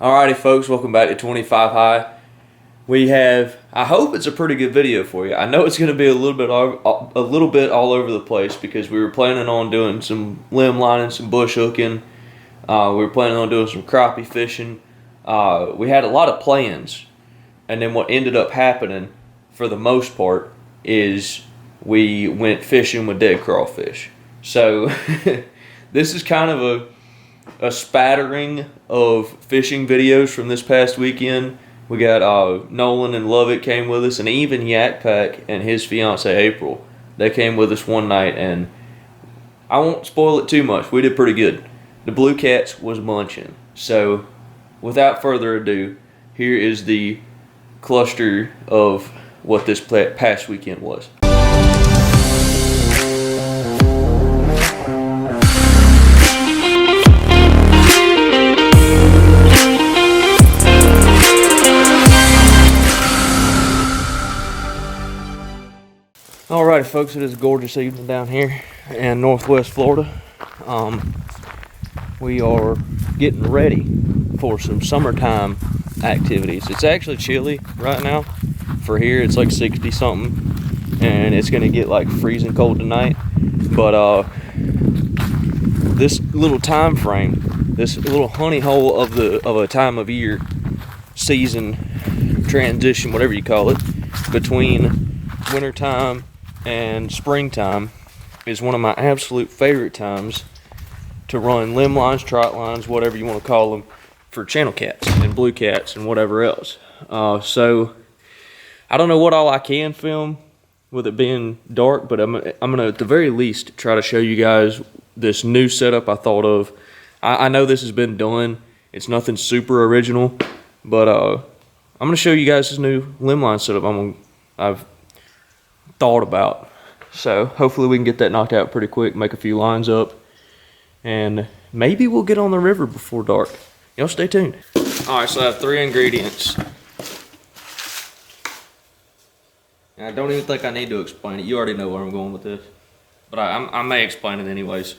Alrighty folks, welcome back to 25 High. We have, I hope it's a pretty good video for you. I know it's going to be a little bit all over the place because we were planning on doing some limb lining, some bush hooking. We were planning on doing some crappie fishing. We had a lot of plans, and then what ended up happening for the most part is we went fishing with dead crawfish. So this is kind of a spattering of fishing videos from this past weekend. We got Nolan and Lovett came with us, and even YAKPAK and his fiance April. They came with us one night, and I won't spoil it too much. We did pretty good. The Blue Cats was munching. So without further ado, here is the cluster of what this past weekend was. Alrighty folks, it is a gorgeous evening down here in Northwest Florida. We are getting ready for some summertime activities. It's actually chilly right now. For here it's like 60 something and it's gonna get like freezing cold tonight. But this little time frame, this little honey hole of a time of year, season, transition, whatever you call it, between wintertime and springtime is one of my absolute favorite times to run limb lines, trot lines, whatever you want to call them, for channel cats and blue cats and whatever else. So I don't know what all I can film with it being dark, but I'm gonna at the very least try to show you guys this new setup I thought of. I know this has been done. It's nothing super original, but I'm gonna show you guys this new limb line setup I've thought about. So hopefully we can get that knocked out pretty quick, make a few lines up, and maybe we'll get on the river before dark. Y'all stay tuned. Alright, so I have 3 ingredients. And I don't even think I need to explain it. You already know where I'm going with this. But I may explain it anyways.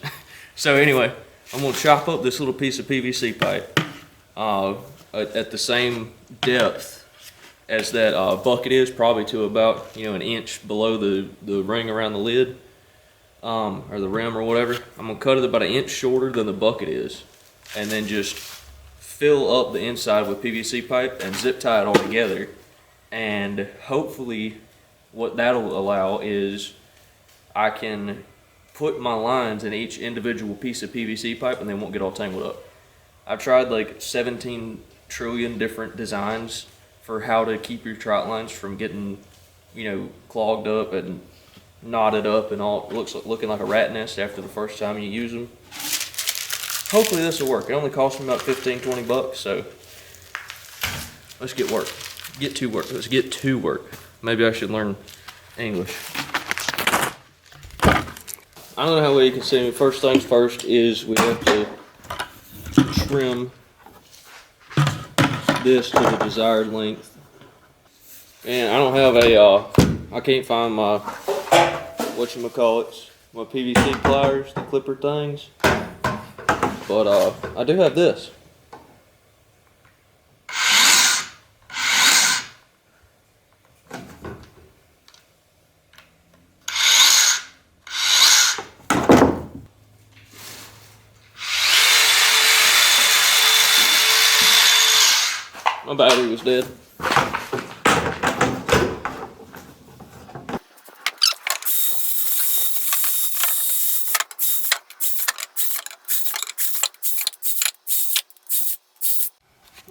So anyway, I'm going to chop up this little piece of PVC pipe at the same depth as that bucket is, probably to about an inch below the ring around the lid, or the rim or whatever. I'm gonna cut it about an inch shorter than the bucket is, and then just fill up the inside with PVC pipe and zip tie it all together. And hopefully what that'll allow is I can put my lines in each individual piece of PVC pipe and they won't get all tangled up. I've tried like 17 trillion different designs for how to keep your trot lines from getting, clogged up and knotted up and all looking like a rat nest after the first time you use them. Hopefully this will work. It only cost me about 15-20 bucks, so let's get to work. Let's get to work. Maybe I should learn English. I don't know how well you can see me. First things first is we have to trim this to the desired length. And I don't have I can't find my whatchamacallits, my PVC pliers, the clipper things, but I do have this. My battery was dead.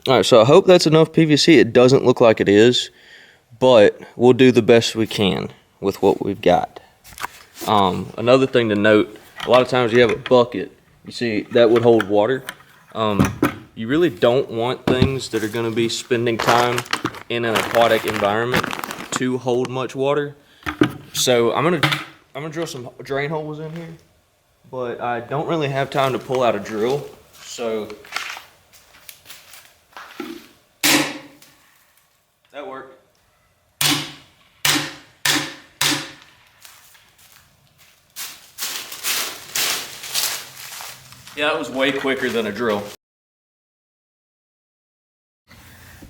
Alright, so I hope that's enough PVC. It doesn't look like it is, but we'll do the best we can with what we've got. Another thing to note, a lot of times you have a bucket, you see that would hold water. You really don't want things that are going to be spending time in an aquatic environment to hold much water. So I'm gonna drill some drain holes in here, but I don't really have time to pull out a drill, so that worked. Yeah, that was way quicker than a drill.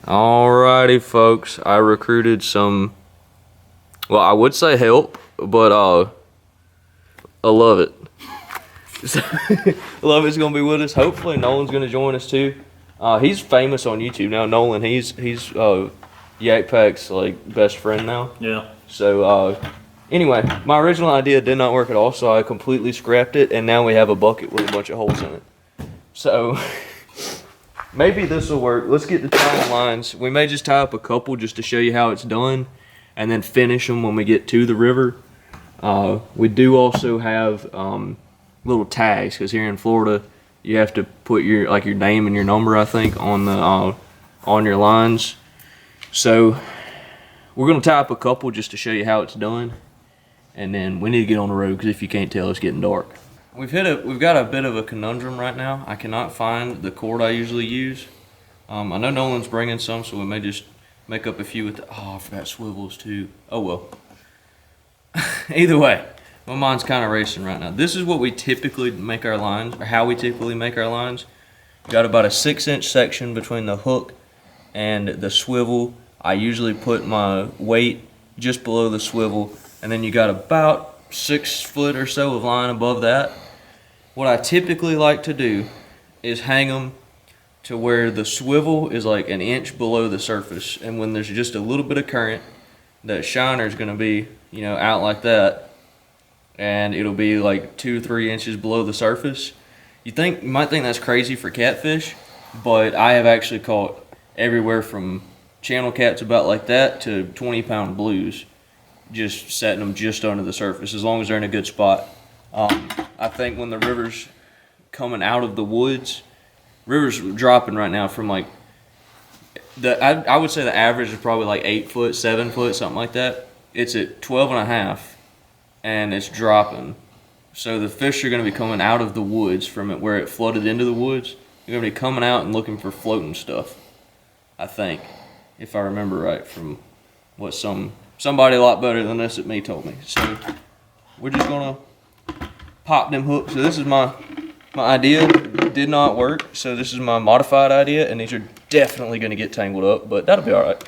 Alrighty, folks. I recruited some, well, I would say help, but I love it. Love it's gonna be with us. Hopefully, Nolan's gonna join us too. He's famous on YouTube now. Nolan, he's YAKPAK's like best friend now. Yeah. So anyway, my original idea did not work at all, so I completely scrapped it, and now we have a bucket with a bunch of holes in it. So maybe this will work. Let's get the tying lines. We may just tie up a couple just to show you how it's done, and then finish them when we get to the river. We do also have little tags, because here in Florida you have to put your name and your number, I think, on the on your lines. So we're gonna tie up a couple just to show you how it's done, and then we need to get on the road, because if you can't tell, it's getting dark. We've got a bit of a conundrum right now. I cannot find the cord I usually use. I know Nolan's bringing some, so we may just make up a few with the, oh, I forgot swivels too. Oh well. Either way, my mind's kind of racing right now. This is what we typically make our lines, or how we typically make our lines. Got about a 6-inch section between the hook and the swivel. I usually put my weight just below the swivel, and then you got about 6 foot or so of line above that. What I typically like to do is hang them to where the swivel is like an inch below the surface, and when there's just a little bit of current, that shiner is going to be, you know, out like that, and it'll be like 2-3 inches below the surface. You might think that's crazy for catfish, but I have actually caught everywhere from channel cats about like that to 20-pound blues, just setting them just under the surface, as long as they're in a good spot. I think when the river's coming out of the woods, river's dropping right now from like, I would say the average is probably like 8 foot, 7 foot, something like that. It's at 12.5, and it's dropping. So the fish are going to be coming out of the woods from it where it flooded into the woods. They're going to be coming out and looking for floating stuff, I think, if I remember right from what somebody a lot better than this at me told me. So we're just going to pop them hooks. So this is my idea. It did not work, so this is my modified idea, and these are definitely going to get tangled up, but that'll be all right.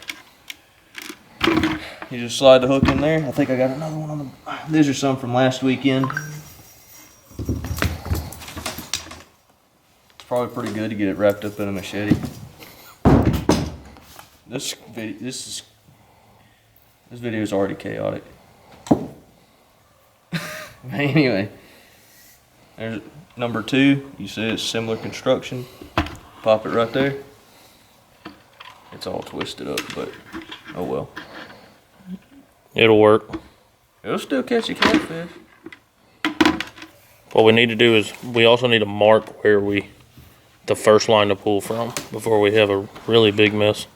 You just slide the hook in there. I think I got another one on the, these are some from last weekend. It's probably pretty good to get it wrapped up in a machete. This video is already chaotic. Anyway, there's number 2. You see it's similar construction. Pop it right there. It's all twisted up, but oh well. It'll work. It'll still catch a catfish. What we need to do is we also need to mark where the first line to pull from before we have a really big mess.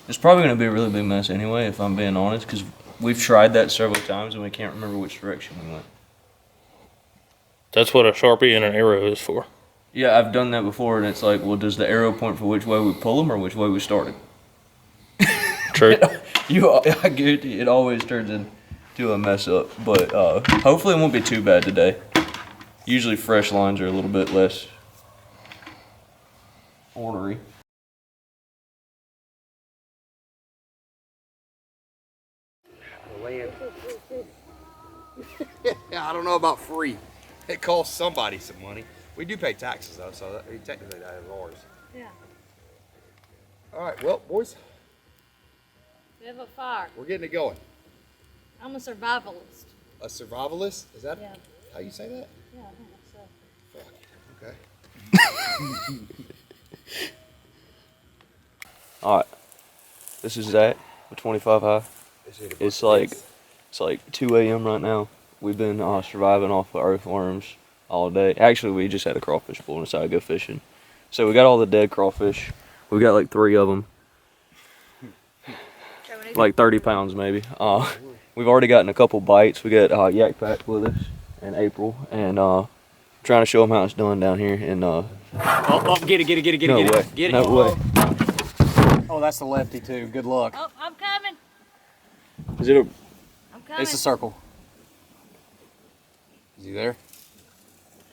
It's probably going to be a really big mess anyway, if I'm being honest, because we've tried that several times and we can't remember which direction we went. That's what a Sharpie and an arrow is for. Yeah, I've done that before, and it's like, well, does the arrow point for which way we pull them or which way we started? True. I guarantee it always turns into a mess up, but hopefully it won't be too bad today. Usually fresh lines are a little bit less ornery. I don't know about free. It costs somebody some money. We do pay taxes though, so technically that is ours. Yeah. All right, well, boys, We have a fire. we're getting it going. I'm a survivalist. A survivalist? Is that Yeah. how you say that? Yeah, I think so. Fuck. Okay. All right, this is Zach with 25 High. It's like 2 a.m. right now. We've been surviving off of earthworms all day. Actually, we just had a crawfish pull and decided to go fishing. So we got all the dead crawfish. We got like 3 of them, like 30 pounds maybe. We've already gotten a couple bites. We got YAKPAK with us and April, and trying to show them how it's done down here. And Oh, get it. no way, Get it. no way. Oh, that's the lefty too. Good luck. Oh, I'm coming. Is it a? I'm coming. It's a circle. Is he there?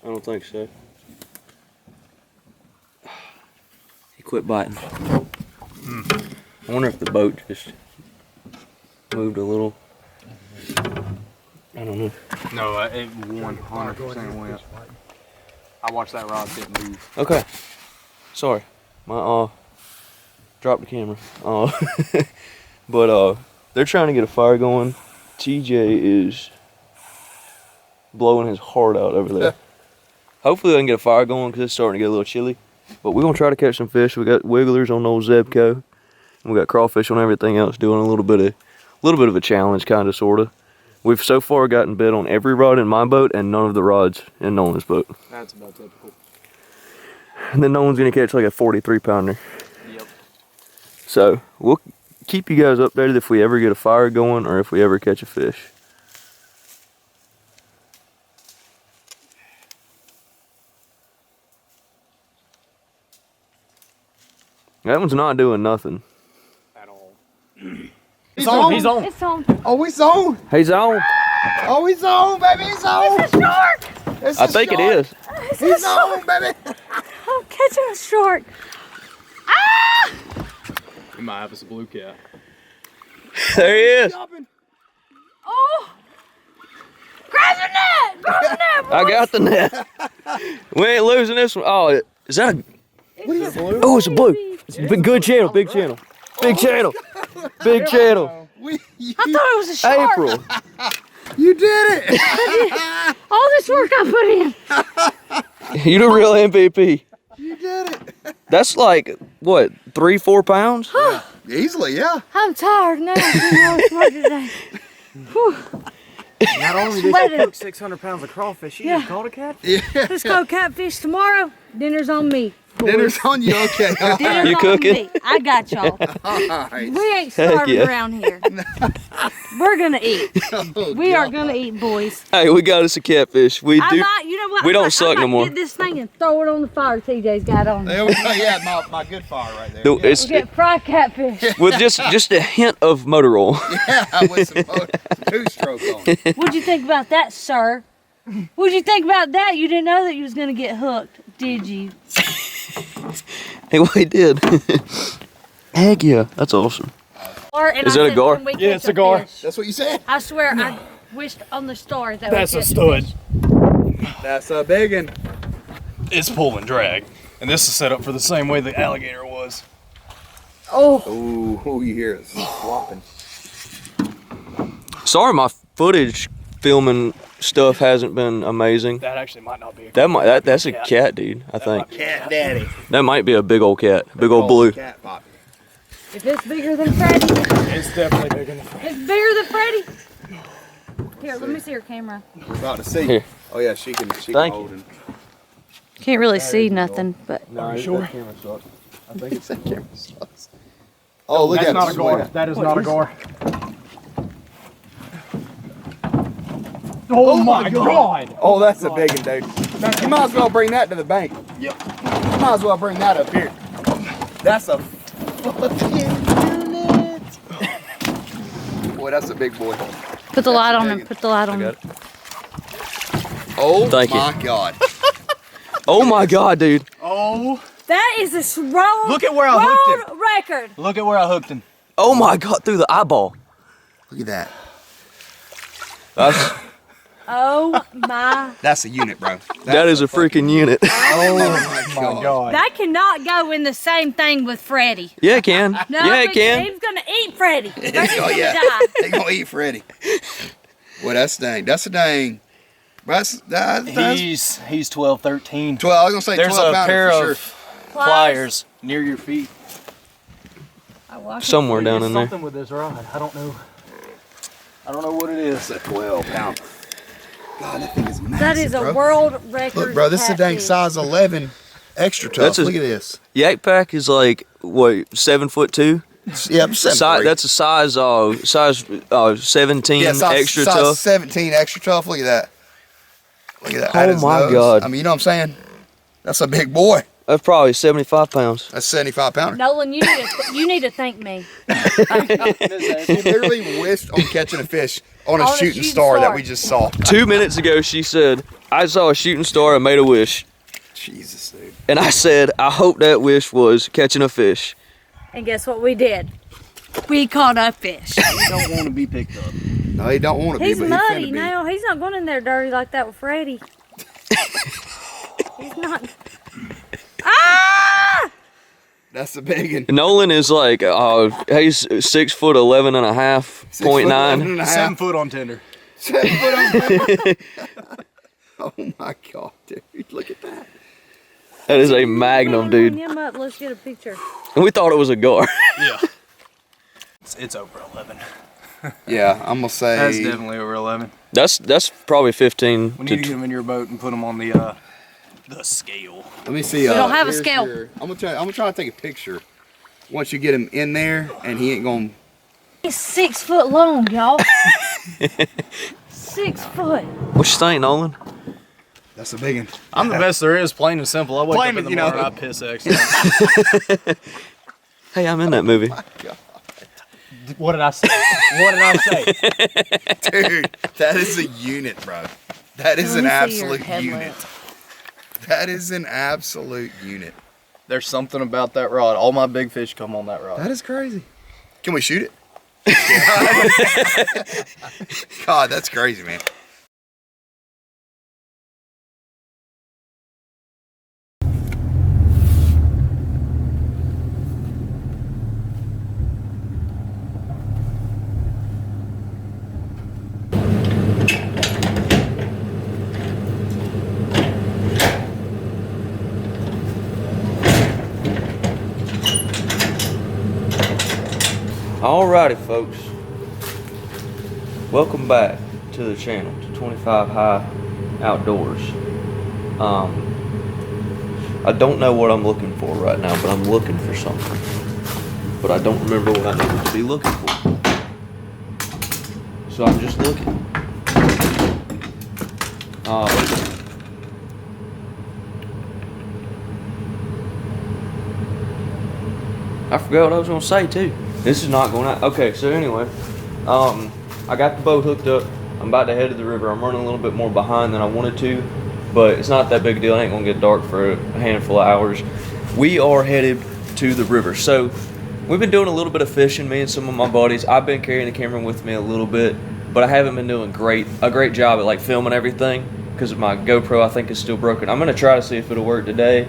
I don't think so. He quit biting. I I wonder if the boat just moved a little. I don't know. No, it 100% went. I watched that rod didn't move. Okay. Sorry. My dropped the camera. But they're trying to get a fire going. TJ is blowing his heart out over there. Hopefully they can get a fire going because it's starting to get a little chilly. But we're gonna try to catch some fish. We got wigglers on old Zebco. And we got crawfish on everything else, doing a little bit of a challenge, kind of, sort of. We've so far gotten bit on every rod in my boat and none of the rods in Nolan's boat. That's about typical. And then Nolan's gonna catch like a 43 pounder. Yep. So we'll keep you guys updated if we ever get a fire going or if we ever catch a fish. That one's not doing nothing. At all. He's on. He's on. It's on. Oh, he's on. He's on. Oh, he's on, baby. He's on. It's a shark. It's I a think it shark. is. It's a He's shark. on, baby. I'm catching a shark. Ah! We might have us a blue cat. There he is. Oh! Grab the net! Grab the net! I got the net. We ain't losing this one. Oh, is that a... It's a blue. Oh, it's a blue. It's a big, good channel, big channel. Big channel. Big channel. I thought it was a shark. April. You did it. All this work I put in. You the real MVP. You did it. That's like, what, 3-4 pounds? Easily, yeah. I'm tired now. I'm doing work today. Whew. Not only did Sweating. you cook 600 pounds of crawfish, you just caught a catfish. Let's go catfish tomorrow. Dinner's on me. Dinner's on you, okay. Dinner's You on cooking? me. I got y'all. All right. We ain't starving yeah. around here. We're gonna eat. Oh, We are God. gonna eat, boys. Hey, we got us a catfish. We I do. might, you know what? we I don't might- suck I no might more. Get this thing and throw it on the fire TJ's got on. There we go. Yeah, my good fire right there. No, Yeah. it's Get fried catfish. with just a hint of motor oil. Yeah, with some two-stroke on it. What'd you think about that, sir? What'd you think about that? You didn't know that you was gonna get hooked, did you? Hey, we did. Heck yeah, that's awesome. And Is I that a said, gar? "Can we Yeah, catch it's a gar. fish?" That's what you said? I swear, I wished on the stars that That's we a catch stud. fish. That's a big one. It's pull and drag. And this is set up for the same way the alligator was. Oh, Ooh, you hear it flopping. Sorry, my footage filming stuff hasn't been amazing. That actually might not be a That's a cat, dude. I think Cat daddy. that might be a big old cat, big old blue. Cat poppy. if it's bigger than Freddy, It's definitely bigger than it's bigger than Freddy. Here, let me see your camera. We're about to see. Here. Oh, yeah, she can Thank hold you. it. Can't really see nothing, but No, sure? camera sucks. I think it's that camera sucks. Oh, look That's at not it. a gar. That is not a gar. Oh my god! Oh, that's a big one, dude. You might as well bring that to the bank. Yep. You might as well bring that up here. That's a fucking unit. Boy, that's a big boy. put the light on big him. one. Put the light on got him. Oh Thank you. my God. Oh my god, dude. Oh, That is a strong Look at where I hooked world record. look at where I hooked him. Oh my god, through the eyeball. Look at that. That's, Oh my! That's a unit, bro. that is a freaking unit. Oh my My god. That cannot go in the same thing with Freddy. Yeah, it can. No, Yeah, it but can. He's gonna eat Freddy. Freddy's Oh gonna yeah. die. They gonna eat Freddy. Well, that's dang. That's a dang. That's He's 12, 13. 12. I was gonna say There's 12 a pounder pair for of sure. pliers near your feet. Somewhere down in there. Something with this rod. I don't know. I don't know what it is. That's a 12 pounder. God, that thing is massive. That is a bro. world record. Look, bro, this is a dang catfish. size 11 extra tough. That's a- Look at this. YAKPAK is like what, 7'2". Yep, 7'3". That's a size 17 yeah, size, extra size tough. 17 extra tough. Look at that. Look at that. at Oh his my nose. God. I mean, you know what I'm saying? That's a big boy. That's probably 75 pounds. That's 75 pounder. Nolan, you need to thank me. He literally wished on catching a fish on a On a shooting shooting star that star. we just saw. 2 minutes ago, she said, I saw a shooting star and made a wish. Jesus, dude. And I said, I hope that wish was catching a fish. And guess what we did? We caught a fish. He don't want to be picked up. No, he don't want to be. He's but muddy he's finna be. now. He's not going in there dirty like that with Freddie. He's not. Ah! That's a big one. Nolan is like, he's 6'11" and a half, 0.9. 7 foot on Tinder. 7 foot on Tinder. Oh my God, dude! Look at that. That is a magnum, dude. Him up. Let's get a picture. And we thought it was a gar. Yeah. It's over 11. Yeah, I'm gonna say That's definitely over 11. That's probably 15 We to need to get them in your boat and put them on the scale. Let me see. We don't have a here's scale. I'm gonna try to take a picture. Once you get him in there, and he ain't gonna. He's 6 foot long, y'all. 6 foot. What you think, Nolan? That's a big one. I'm the best there is, plain and simple. I wake Plain up in the and, you know. morning, I piss extra. Hey, I'm in that movie. What did I say? What did I say? Dude, that is a unit, bro. That is an Let me see your absolute headlamp. unit. That is an absolute unit. There's something about that rod. All my big fish come on that rod. That is crazy. Can we shoot it? God, that's crazy, man. Alrighty, folks. Welcome back to the channel, to 25 High Outdoors. I don't know what I'm looking for right now, but I'm looking for something. But I don't remember what I needed to be looking for. So I'm just looking. I forgot what I was gonna say too. This is not going out. Okay, so anyway, I got the boat hooked up. I'm about to head to the river. I'm running a little bit more behind than I wanted to, but it's not that big a deal. It ain't gonna get dark for a handful of hours. We are headed to the river. So we've been doing a little bit of fishing, me and some of my buddies. I've been carrying the camera with me a little bit, but I haven't been doing a great job at like filming everything because my GoPro I think is still broken. I'm gonna try to see if it'll work today,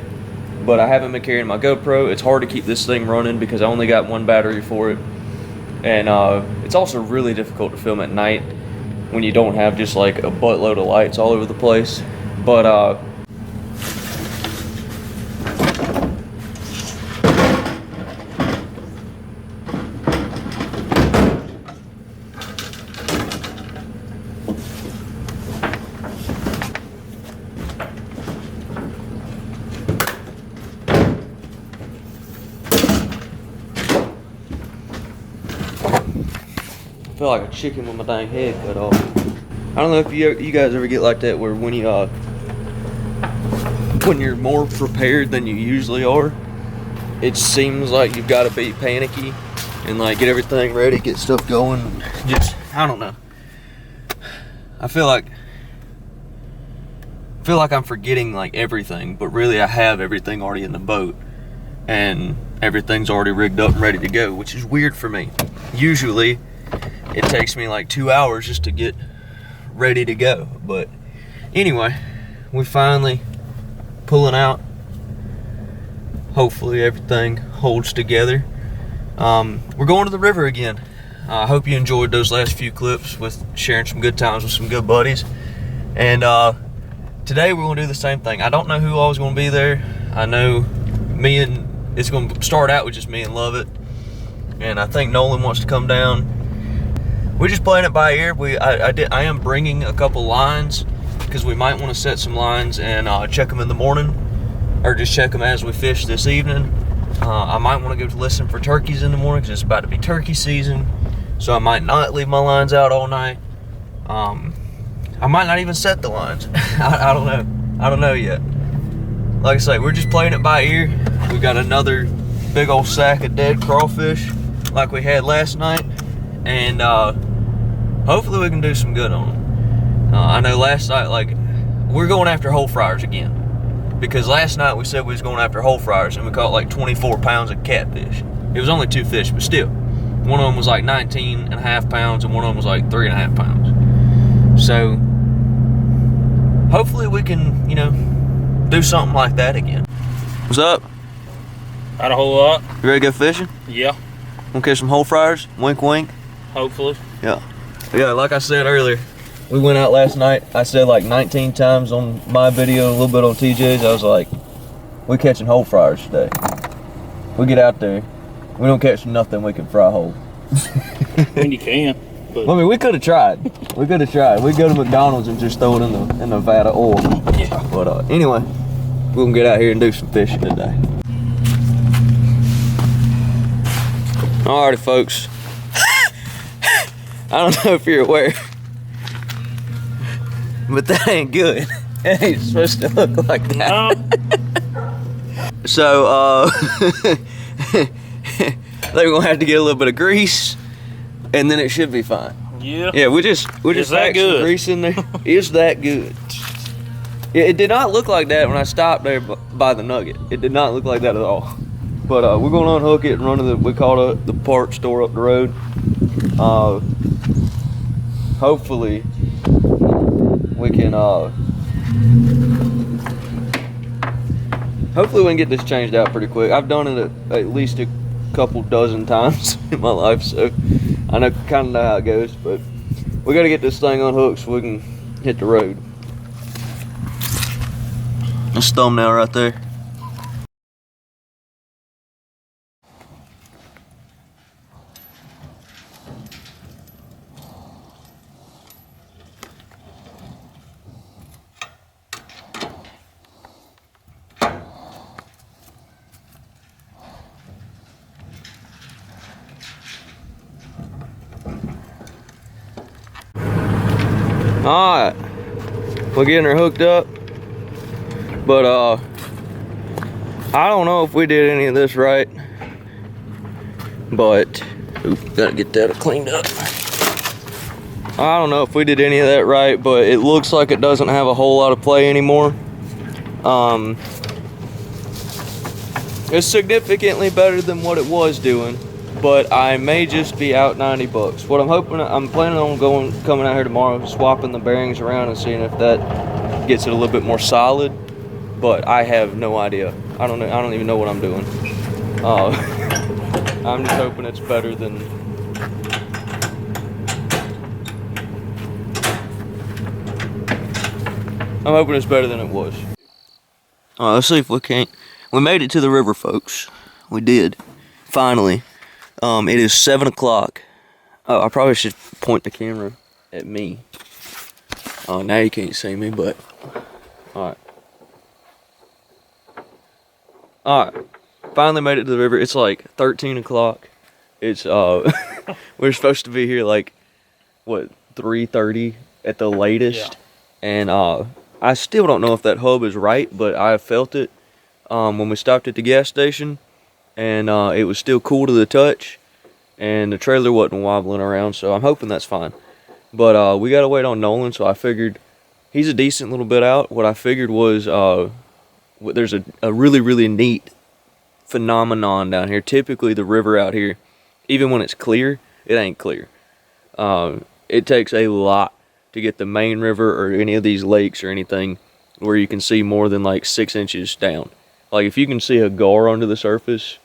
but I haven't been carrying my GoPro. It's hard to keep this thing running because I only got one battery for it. And it's also really difficult to film at night when you don't have just like a buttload of lights all over the place. But I feel like a chicken with my dang head cut off. I don't know if you guys ever get like that where when you're more prepared than you usually are, it seems like you've got to be panicky and like get everything ready, get stuff going. Just, I don't know. I feel like I'm forgetting like everything, but really I have everything already in the boat and everything's already rigged up and ready to go, which is weird for me. Usually it takes me like 2 hours just to get ready to go. But anyway, we finally pulling out. Hopefully everything holds together. We're going to the river again. I hope you enjoyed those last few clips with sharing some good times with some good buddies. And today we're going to do the same thing. I don't know who all is going to be there. I know it's going to start out with just me and Lovett. And I think Nolan wants to come down. We're just playing it by ear. I am bringing a couple lines because we might want to set some lines and check them in the morning, or just check them as we fish this evening. I might want to go to listen for turkeys in the morning because it's about to be turkey season, so I might not leave my lines out all night. I might not even set the lines. I don't know. I don't know yet. Like I say, we're just playing it by ear. We got another big old sack of dead crawfish like we had last night, and hopefully we can do some good on them. I know last night, like, we're going after whole fryers again, because last night we said we was going after whole fryers and we caught like 24 pounds of catfish. It was only 2 fish, but still. One of them was like 19.5 pounds and one of them was like 3.5 pounds. So hopefully we can, you know, do something like that again. What's up? Not a whole lot. You ready to go fishing? Yeah, Want to catch some whole fryers? Wink, wink. hopefully. Yeah. Yeah, like I said earlier, we went out last night. I said like 19 times on my video, a little bit on TJ's. I was like, we're catching whole fryers today. We get out there, we don't catch nothing we can fry whole. I mean, you can. But I mean, we could have tried. We could have tried. We'd go to McDonald's and just throw it in the vat of oil. yeah. But anyway, we're gonna get out here and do some fishing today. Alrighty, folks. I don't know if you're aware, but that ain't good. It ain't supposed to look like that. No. So, they're gonna have to get a little bit of grease, and then it should be fine. Yeah. Yeah, we just that packed good? some grease in there. It's that good. It did not look like that when I stopped there by the Nugget. It did not look like that at all. But we're gonna unhook it and run to we call it the parts store up the road. Hopefully we can get this changed out pretty quick. I've done it at least a couple dozen times in my life, so I kind of know how it goes. But we got to get this thing unhooked so we can hit the road. That's thumbnail right there. Alright, we're getting her hooked up, but I don't know if we did any of this right, but gotta get that cleaned up. I don't know if we did any of that right, but it looks like it doesn't have a whole lot of play anymore. It's significantly better than what it was doing, but I may just be out 90 bucks. What I'm planning on coming out here tomorrow, swapping the bearings around and seeing if that gets it a little bit more solid. But I have no idea. I don't even know what I'm doing. I'm just hoping it's better than. I'm hoping it's better than it was. All right, let's see if we can't. We made it to the river, folks. We did. Finally. It is 7 o'clock. Oh, I probably should point the camera at me. Oh, now you can't see me, but alright. Alright. Finally made it to the river. It's like 13 o'clock. It's we're supposed to be here like what, 3:30 at the latest. Yeah. And I still don't know if that hub is right, but I felt it when we stopped at the gas station. And it was still cool to the touch, and the trailer wasn't wobbling around, so I'm hoping that's fine. But we gotta wait on Nolan, so I figured he's a decent little bit out. What I figured was there's a really, really neat phenomenon down here. Typically the river out here, even when it's clear, it ain't clear. It takes a lot to get the main river or any of these lakes or anything where you can see more than like 6 inches down. Like if you can see a gar under the surface,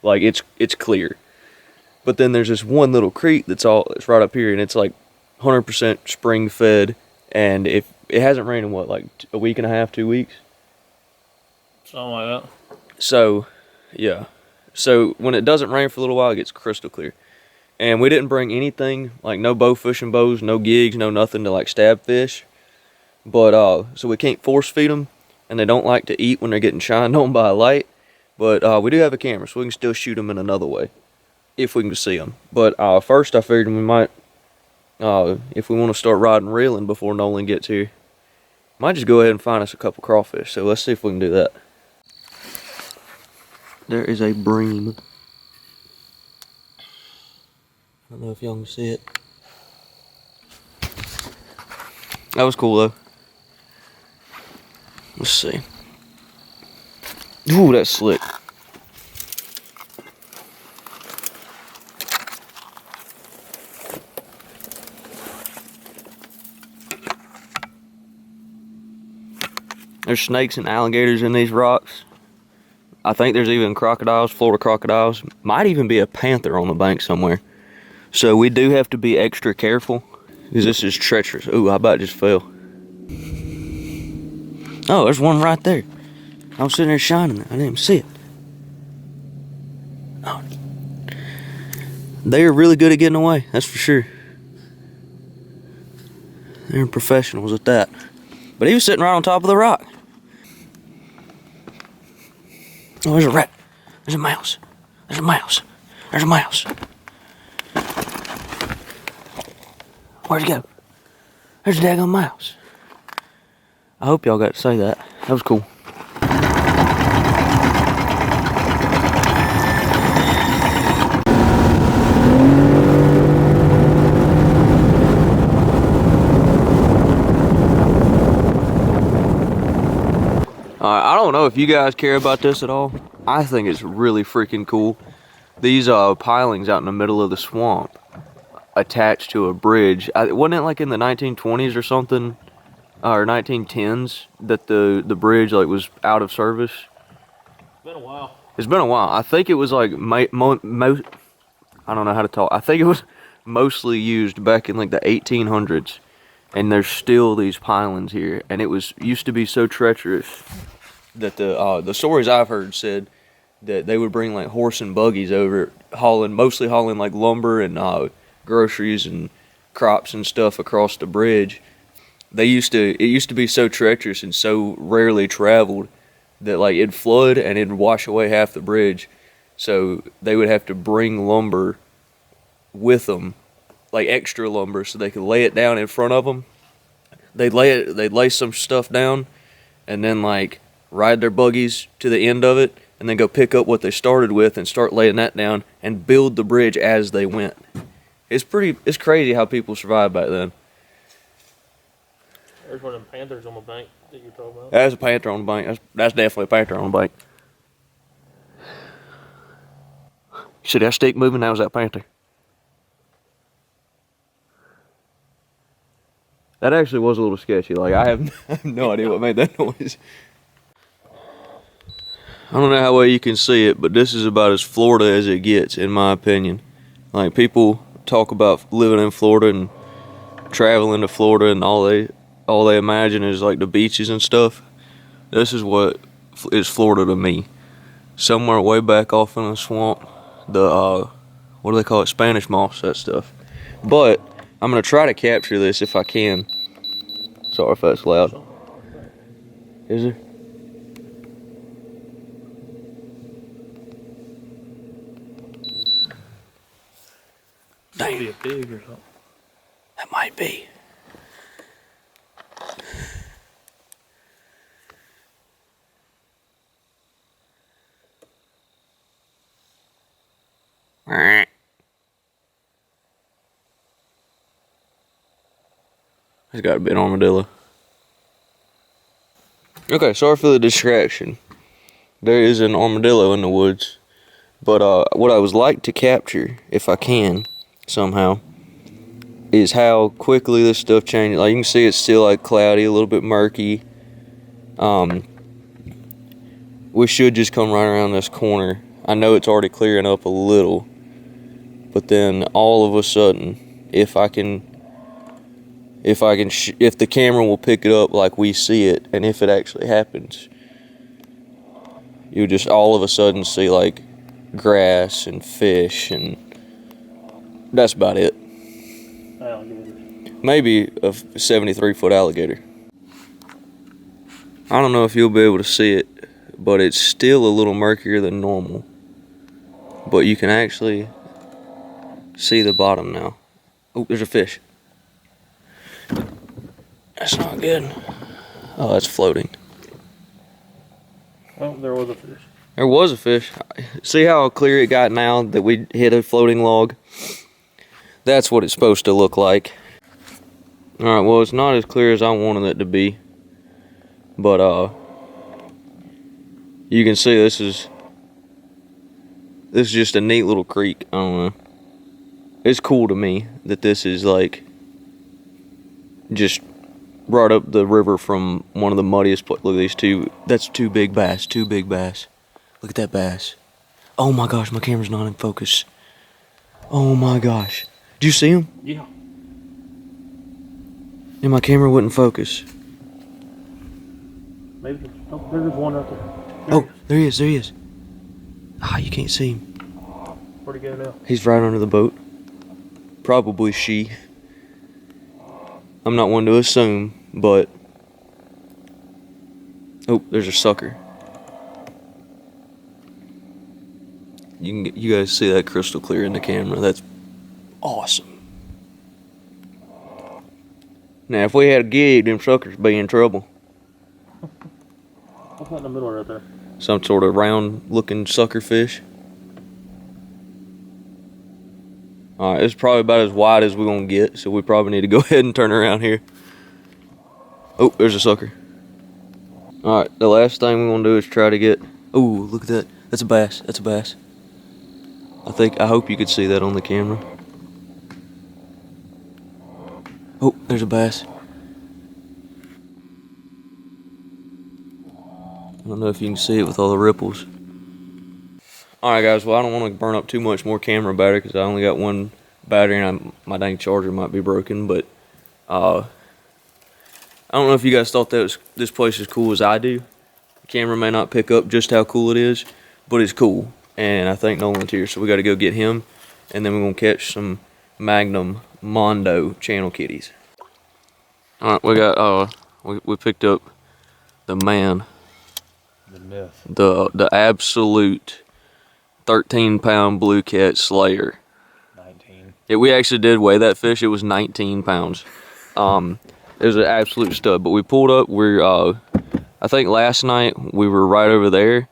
like it's clear. But then there's this one little creek it's right up here, and it's like 100% spring fed, and if it hasn't rained in what, like a week and a half, 2 weeks, Something like that. so yeah, so when it doesn't rain for a little while, it gets crystal clear. And we didn't bring anything, like no bow fishing bows, no gigs, no nothing to like stab fish, but so we can't force feed them, and they don't like to eat when they're getting shined on by a light. But we do have a camera, so we can still shoot them in another way, if we can see them. But first I figured we might, if we want to start riding reeling before Nolan gets here, might just go ahead and find us a couple crawfish. So let's see if we can do that. There is a bream. I don't know if y'all can see it. That was cool though. Let's see. Ooh, that's slick. There's snakes and alligators in these rocks. I think there's even crocodiles, Florida crocodiles. Might even be a panther on the bank somewhere. So we do have to be extra careful because this is treacherous. Ooh, I about just fell. Oh, there's one right there. I was sitting there shining it. I didn't even see it. Oh. They are really good at getting away, that's for sure. They're professionals at that. But he was sitting right on top of the rock. Oh, there's a rat. There's a mouse. There's a mouse. There's a mouse. Where'd he go? There's a daggone mouse. I hope y'all got to say that. That was cool. I don't know if you guys care about this at all. I think it's really freaking cool. These pilings out in the middle of the swamp attached to a bridge. Wasn't it like in the 1920s or something? Or 1910s that the bridge like was out of service? It's been a while. It's been a while. I think it was like I don't know how to talk. I think it was mostly used back in like the 1800s. And there's still these pilings here, and it used to be so treacherous that the stories I've heard said that they would bring like horse and buggies over, mostly hauling like lumber and groceries and crops and stuff across the bridge. It used to be so treacherous and so rarely traveled that like it'd flood and it'd wash away half the bridge, so they would have to bring lumber with them, like extra lumber, so they could lay it down in front of them. They'd lay some stuff down, and then like ride their buggies to the end of it, and then go pick up what they started with and start laying that down and build the bridge as they went. It's crazy how people survived back then. There's one of them panthers on the bank that you're talking about. That's a panther on the bank. That's definitely a panther on the bank. You see that stick moving? That was that panther. That actually was a little sketchy. Like, I have no idea what made that noise. I don't know how well you can see it, but this is about as Florida as it gets, in my opinion. Like, people talk about living in Florida and traveling to Florida, and all they imagine is like the beaches and stuff. This is what is Florida to me. Somewhere way back off in the swamp, what do they call it? Spanish moss, that stuff. But I'm gonna try to capture this if I can. Sorry if that's loud. Is it? Damn. Be a pig or something. That might be. It's got to be an armadillo. Okay, sorry for the distraction. There is an armadillo in the woods. But what I would like to capture, if I can, somehow, is how quickly this stuff changes. Like, you can see it's still like cloudy, a little bit murky. We should just come right around this corner. I know it's already clearing up a little. But then all of a sudden, if the camera will pick it up like we see it, and if it actually happens, you just all of a sudden see like grass and fish, and that's about it. Alligators. Maybe a 73-foot alligator. I don't know if you'll be able to see it, but it's still a little murkier than normal. But you can actually see the bottom now. Oh, there's a fish. That's not good. Oh, that's floating. Oh, there was a fish. There was a fish. See how clear it got now that we hit a floating log? That's what it's supposed to look like. Alright, well, it's not as clear as I wanted it to be. But, you can see this is just a neat little creek. I don't know. It's cool to me that this is like just brought up the river from one of the muddiest places. Look at these two. That's two big bass. Two big bass. Look at that bass. Oh my gosh, my camera's not in focus. Oh my gosh. Did you see him? Yeah. And my camera wouldn't focus. Maybe. Oh, there's one out there. Oh, there he is. There he is. Ah, you can't see him. Where'd he go now? He's right under the boat. Probably she. I'm not one to assume, but... Oh, there's a sucker. You guys see that crystal clear in the camera. That's awesome. Now, if we had a gig, them suckers would be in trouble. What's that in the middle right there? Some sort of round-looking sucker fish. Alright, it's probably about as wide as we're gonna get, so we probably need to go ahead and turn around here. Oh, there's a sucker. Alright, the last thing we want to do is try to get... Oh, look at that. That's a bass. That's a bass. I hope you could see that on the camera. Oh, there's a bass. I don't know if you can see it with all the ripples. Alright guys, well I don't want to burn up too much more camera battery because I only got one battery and my dang charger might be broken, but I don't know if you guys thought that this place as cool as I do. The camera may not pick up just how cool it is, but it's cool. And I think Nolan's here, so we got to go get him, and then we're going to catch some Magnum Mondo channel kitties. Alright, we got, we picked up the man. The myth. The absolute 13-pound blue cat slayer. 19. Yeah, we actually did weigh that fish. It was 19 pounds. It was an absolute stud. But we pulled up. I think last night we were right over there,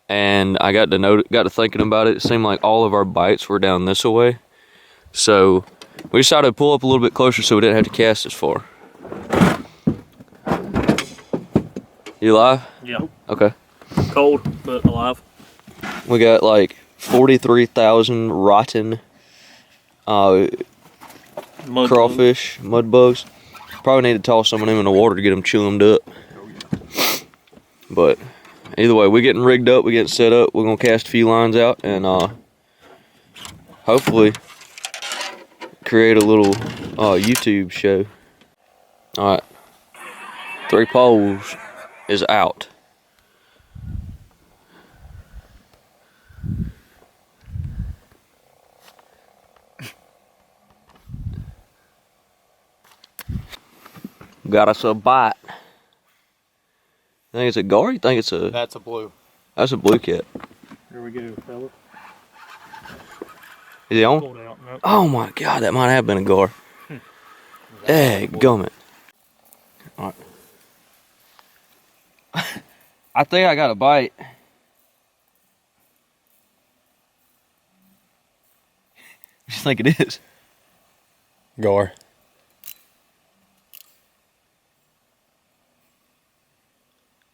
and I got to thinking about it. It seemed like all of our bites were down this way, so we decided to pull up a little bit closer so we didn't have to cast as far. You live? Yeah. Okay. Cold, but alive. We got like 43,000 rotten crawfish, mud bugs. Probably need to toss some of them in the water to get them chilled up. But either way, we're getting rigged up, we're getting set up. We're gonna cast a few lines out and hopefully create a little YouTube show. All right, 3 poles is out. Got us a bite. Think it's a gar? You think it's a... That's a blue. That's a blue cat. Here we go, fella. Is he on? Pulled out. Nope. Oh my god, that might have been a gar. Dadgummit. Alright. I think I got a bite. What do you think it is? Gar.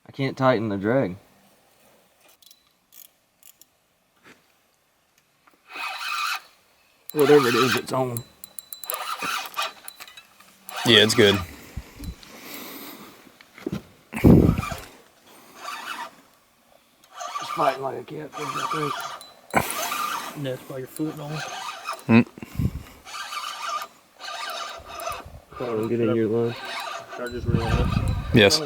I can't tighten the drag. Whatever it is, it's on. Yeah, it's good. It's fighting like a cat, I think. That's by your foot and all. Get in your line. I just realized. Yes. I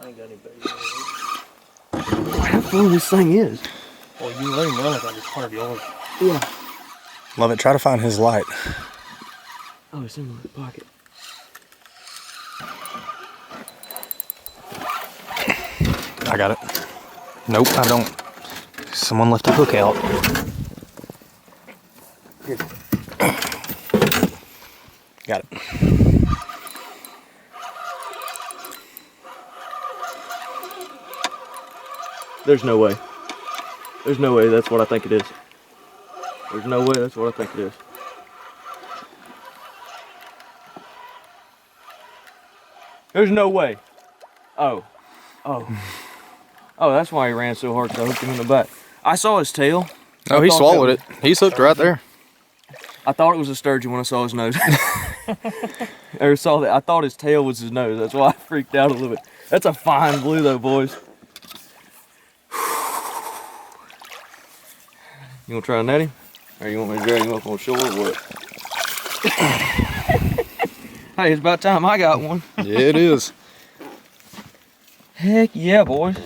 ain't got any bait. How far this thing is? Well, you let him run like under 100 yards. Yeah. Love it. Try to find his light. Oh, it's in my pocket. I got it. Nope, I don't. Someone left a hook out. Here. Got it. There's no way. There's no way that's what I think it is. There's no way that's what I think it is. There's no way. Oh. Oh, that's why he ran so hard, 'cause I hooked him in the back. I saw his tail. Oh, he swallowed it. He's hooked right there. I thought it was a sturgeon when I saw his nose. I thought his tail was his nose. That's why I freaked out a little bit. That's a fine blue though, boys. You gonna try to net him? Or you want me to drag him up on shore or what? Hey, it's about time I got one. Yeah, it is. Heck yeah, boys.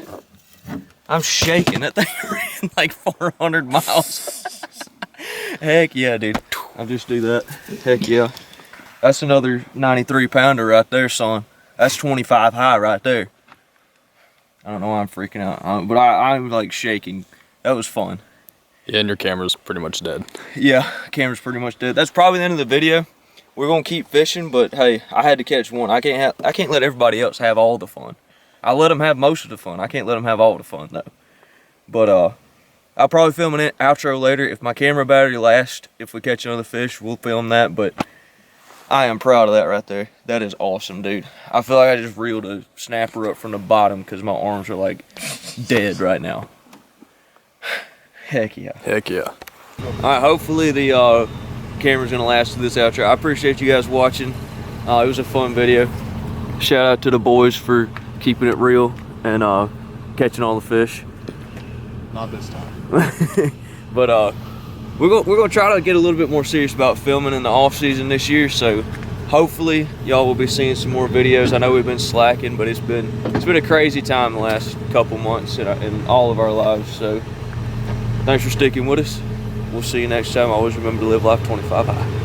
I'm shaking. That thing ran like 400 miles. Heck yeah, dude. I'll just do that. Heck yeah. That's another 93 pounder right there, son. That's 25 high right there. I don't know why I'm freaking out, but I'm like shaking. That was fun. Yeah, and your camera's pretty much dead. Yeah, camera's pretty much dead. That's probably the end of the video. We're gonna keep fishing, but hey, I had to catch one. I can't let everybody else have all the fun. I let them have most of the fun. I can't let them have all the fun though. But I'll probably film an outro later if my camera battery lasts. If we catch another fish, we'll film that. But I am proud of that right there. That is awesome, dude. I feel like I just reeled a snapper up from the bottom because my arms are like dead right now. Heck yeah. Heck yeah. All right, hopefully the camera's gonna last to this outro. I appreciate you guys watching. It was a fun video. Shout out to the boys for keeping it real and catching all the fish. Not this time. But we're gonna try to get a little bit more serious about filming in the off season this year. So hopefully y'all will be seeing some more videos. I know we've been slacking, but it's been a crazy time the last couple months in all of our lives. So thanks for sticking with us. We'll see you next time. Always remember to live life 25 high.